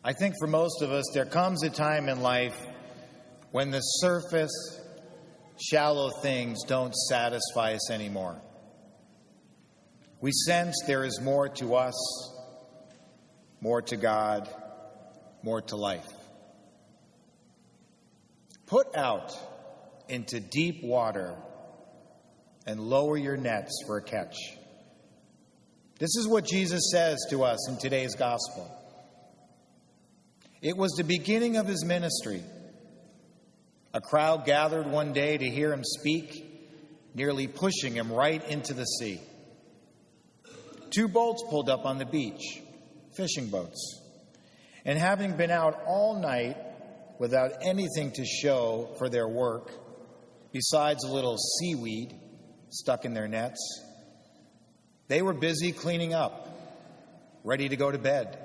I think for most of us, there comes a time in life when the surface, shallow things don't satisfy us anymore. We sense there is more to us, more to God, more to life. Put out into deep water and lower your nets for a catch. This is what Jesus says to us in today's gospel. It was the beginning of his ministry. A crowd gathered one day to hear him speak, nearly pushing him right into the sea. 2 boats pulled up on the beach, fishing boats. And having been out all night without anything to show for their work, besides a little seaweed stuck in their nets, they were busy cleaning up, ready to go to bed.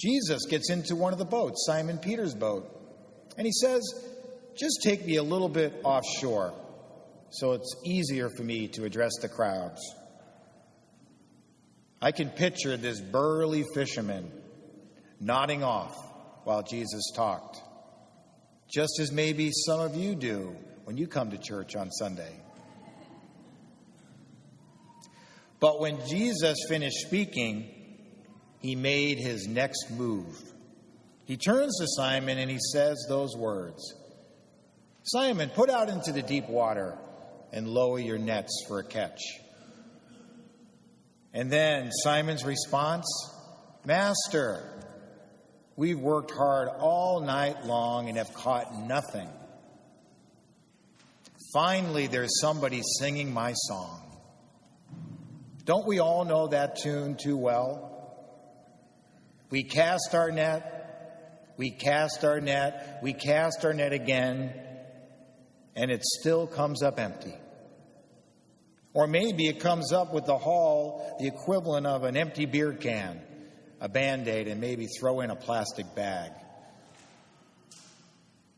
Jesus gets into one of the boats, Simon Peter's boat, and he says, "Just take me a little bit offshore so it's easier for me to address the crowds." I can picture this burly fisherman nodding off while Jesus talked, just as maybe some of you do when you come to church on Sunday. But when Jesus finished speaking, he made his next move. He turns to Simon and he says those words, "Simon, put out into the deep water and lower your nets for a catch." And then Simon's response, "Master, we've worked hard all night long and have caught nothing. Finally, there's somebody singing my song. Don't we all know that tune too well? We cast our net, we cast our net, we cast our net again, and it still comes up empty. Or maybe it comes up with the haul, the equivalent of an empty beer can, a Band-Aid, and maybe throw in a plastic bag.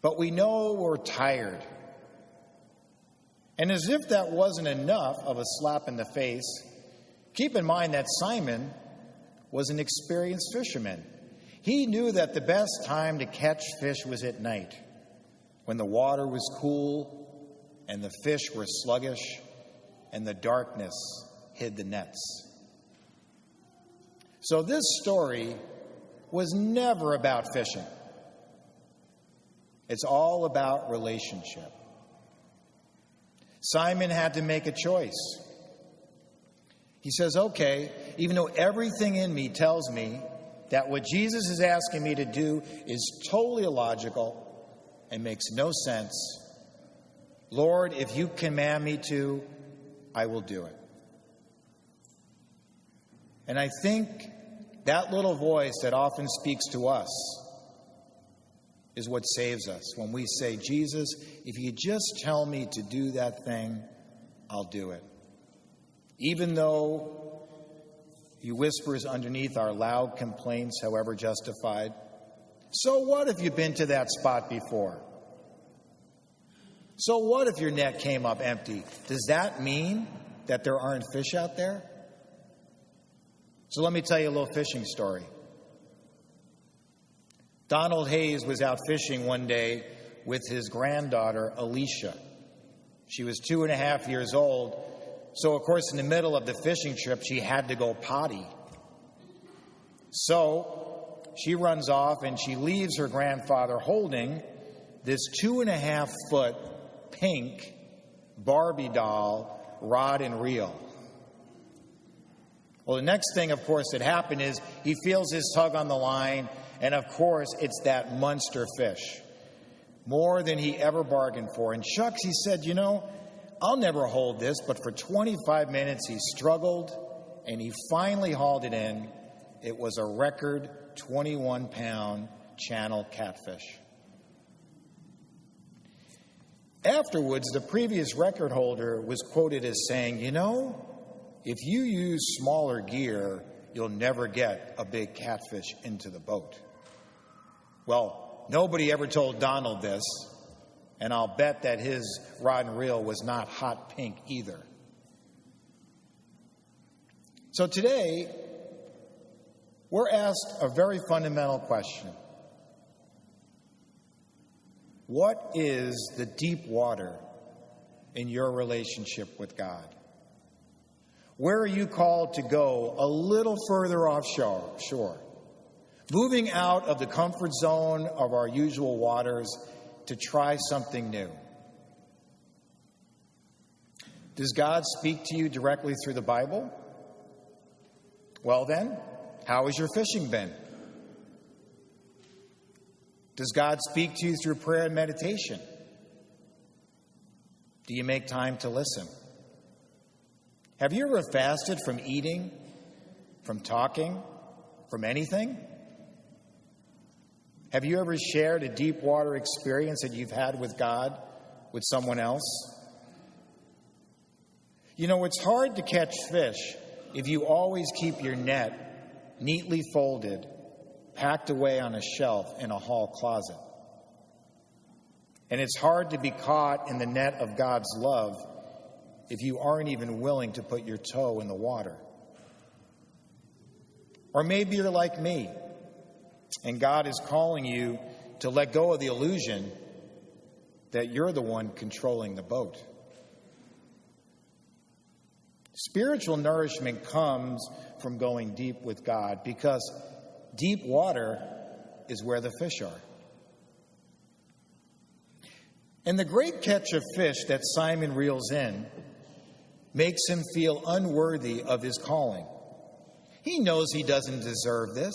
But we know we're tired. And as if that wasn't enough of a slap in the face, keep in mind that Simon was an experienced fisherman. He knew that the best time to catch fish was at night, when the water was cool and the fish were sluggish and the darkness hid the nets. So this story was never about fishing. It's all about relationship. Simon had to make a choice. He says, okay, even though everything in me tells me that what Jesus is asking me to do is totally illogical and makes no sense, Lord, if you command me to, I will do it. And I think that little voice that often speaks to us is what saves us. When we say, Jesus, if you just tell me to do that thing, I'll do it. Even though he whispers underneath our loud complaints, however justified, so what if you've been to that spot before? So what if your net came up empty? Does that mean that there aren't fish out there? So let me tell you a little fishing story. Donald Hayes was out fishing one day with his granddaughter, Alicia. She was 2.5 years old. So, of course, in the middle of the fishing trip, she had to go potty. So she runs off and she leaves her grandfather holding this 2.5-foot pink Barbie doll rod and reel. Well, the next thing, of course, that happened is he feels his tug on the line, and of course, it's that monster fish. More than he ever bargained for. And shucks, he said, you know, I'll never hold this, but for 25 minutes he struggled, and he finally hauled it in. It was a record 21-pound channel catfish. Afterwards, the previous record holder was quoted as saying, you know, if you use smaller gear, you'll never get a big catfish into the boat. Well, nobody ever told Donald this, and I'll bet that his rod and reel was not hot pink either. So today, we're asked a very fundamental question. What is the deep water in your relationship with God? Where are you called to go a little further offshore, moving out of the comfort zone of our usual waters to try something new? Does God speak to you directly through the Bible? Well then, how has your fishing been? Does God speak to you through prayer and meditation? Do you make time to listen? Have you ever fasted from eating, from talking, from anything? Have you ever shared a deep water experience that you've had with God with someone else? You know, it's hard to catch fish if you always keep your net neatly folded, packed away on a shelf in a hall closet. And it's hard to be caught in the net of God's love if you aren't even willing to put your toe in the water. Or maybe you're like me, and God is calling you to let go of the illusion that you're the one controlling the boat. Spiritual nourishment comes from going deep with God, because deep water is where the fish are. And the great catch of fish that Simon reels in makes him feel unworthy of his calling. He knows he doesn't deserve this.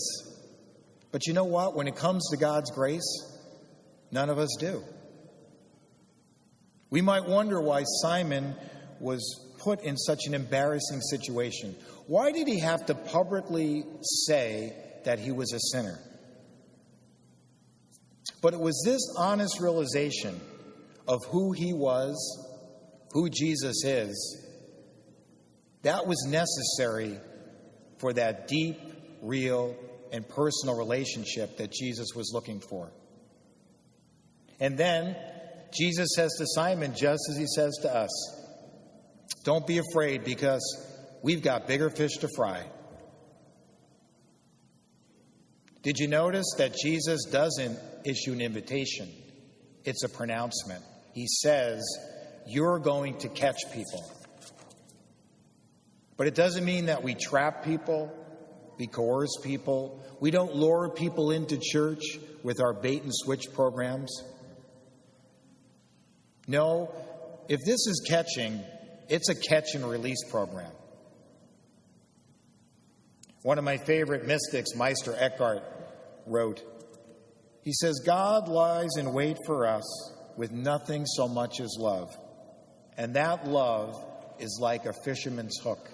But you know what? When it comes to God's grace, none of us do. We might wonder why Simon was put in such an embarrassing situation. Why did he have to publicly say that he was a sinner? But it was this honest realization of who he was, who Jesus is, that was necessary for that deep, real, and personal relationship that Jesus was looking for. And then Jesus says to Simon, just as he says to us, don't be afraid, because we've got bigger fish to fry. Did you notice that Jesus doesn't issue an invitation? It's a pronouncement. He says, you're going to catch people. But it doesn't mean that we trap people, we coerce people, we don't lure people into church with our bait and switch programs. No, if this is catching, it's a catch and release program. One of my favorite mystics, Meister Eckhart, wrote, he says, God lies in wait for us with nothing so much as love. And that love is like a fisherman's hook.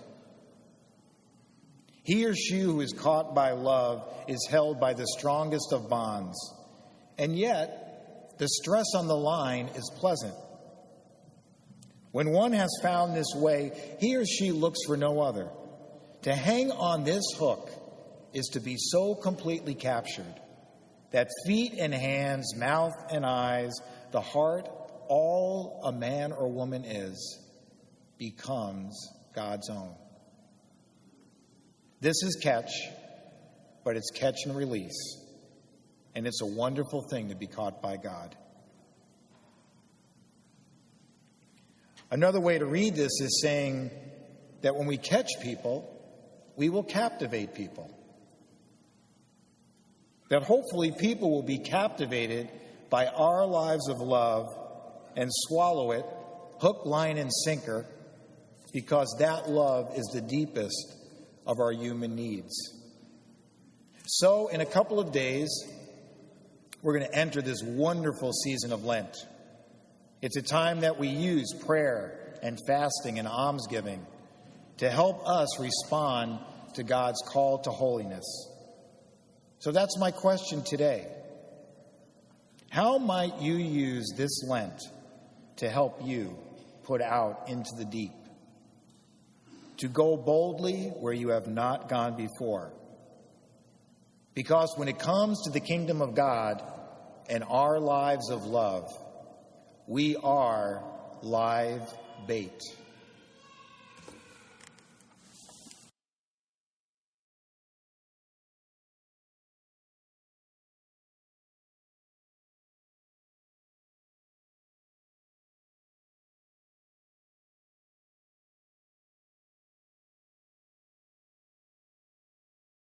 He or she who is caught by love is held by the strongest of bonds. And yet, the stress on the line is pleasant. When one has found this way, he or she looks for no other. To hang on this hook is to be so completely captured that feet and hands, mouth and eyes, the heart, all a man or woman is, becomes God's own. This is catch, but it's catch and release. And it's a wonderful thing to be caught by God. Another way to read this is saying that when we catch people, we will captivate people. That hopefully people will be captivated by our lives of love and swallow it, hook, line, and sinker, because that love is the deepest of our human needs. So, in a couple of days, we're going to enter this wonderful season of Lent. It's a time that we use prayer and fasting and almsgiving to help us respond to God's call to holiness. So that's my question today. How might you use this Lent to help you put out into the deep? To go boldly where you have not gone before. Because when it comes to the kingdom of God and our lives of love, we are live bait.